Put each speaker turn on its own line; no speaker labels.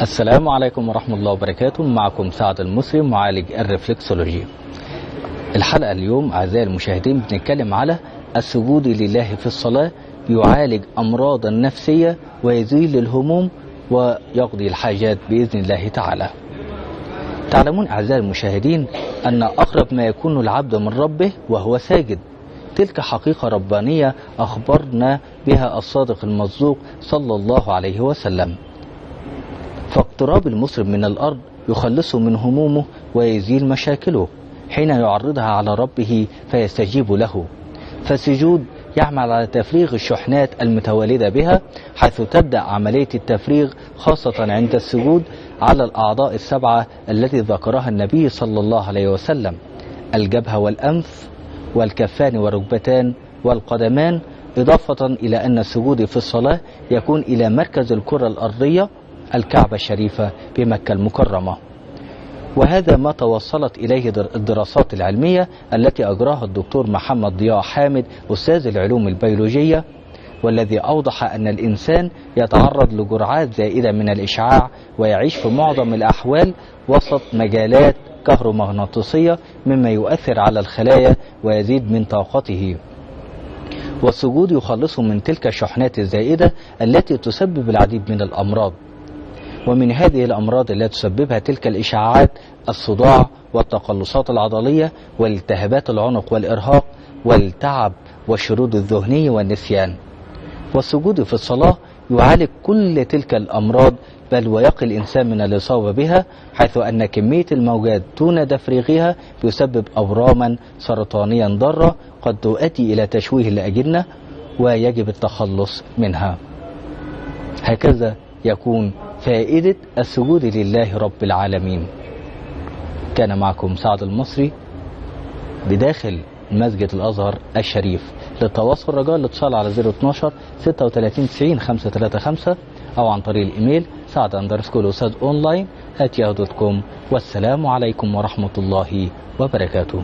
السلام عليكم ورحمة الله وبركاته. معكم سعد المصري معالج الرفلكسولوجي. الحلقة اليوم أعزائي المشاهدين بنتكلم على السجود لله في الصلاة، يعالج أمراض النفسية ويزيل الهموم ويقضي الحاجات بإذن الله تعالى. تعلمون أعزائي المشاهدين أن أقرب ما يكون العبد من ربه وهو ساجد. تلك حقيقة ربانية أخبرنا بها الصادق المصدوق صلى الله عليه وسلم. فاقتراب المسلم من الأرض يخلصه من همومه ويزيل مشاكله حين يعرضها على ربه فيستجيب له. فالسجود يعمل على تفريغ الشحنات المتولدة بها، حيث تبدأ عملية التفريغ خاصة عند السجود على الأعضاء السبعة التي ذكرها النبي صلى الله عليه وسلم: الجبهة والأنف والكفان والركبتان والقدمان، إضافة إلى أن السجود في الصلاة يكون إلى مركز الكرة الأرضية الكعبة الشريفة بمكة المكرمة. وهذا ما توصلت إليه الدراسات العلمية التي أجراها الدكتور محمد ضياء حامد أستاذ العلوم البيولوجية، والذي أوضح أن الإنسان يتعرض لجرعات زائدة من الإشعاع ويعيش في معظم الأحوال وسط مجالات كهرومغناطيسية، مما يؤثر على الخلايا ويزيد من طاقته. والسجود يخلصه من تلك الشحنات الزائدة التي تسبب العديد من الأمراض. ومن هذه الأمراض التي تسببها تلك الإشعاعات الصداع والتقلصات العضلية والالتهابات العنق والإرهاق والتعب والشرود الذهني والنسيان. والسجود في الصلاة يعالج كل تلك الأمراض، بل ويقي الإنسان من الإصابة بها، حيث أن كمية الموجات دون تفريغها يسبب أوراما سرطانيا ضارة قد تؤدي إلى تشويه الأجنة ويجب التخلص منها. هكذا يكون فائدة السجود لله رب العالمين. كان معكم سعد المصري بداخل مسجد الأزهر الشريف. للتواصل رجاء الاتصال على 012 36 90 535 أو عن طريق الإيميل سعد_أستاذ online @yahoo.com. والسلام عليكم ورحمة الله وبركاته.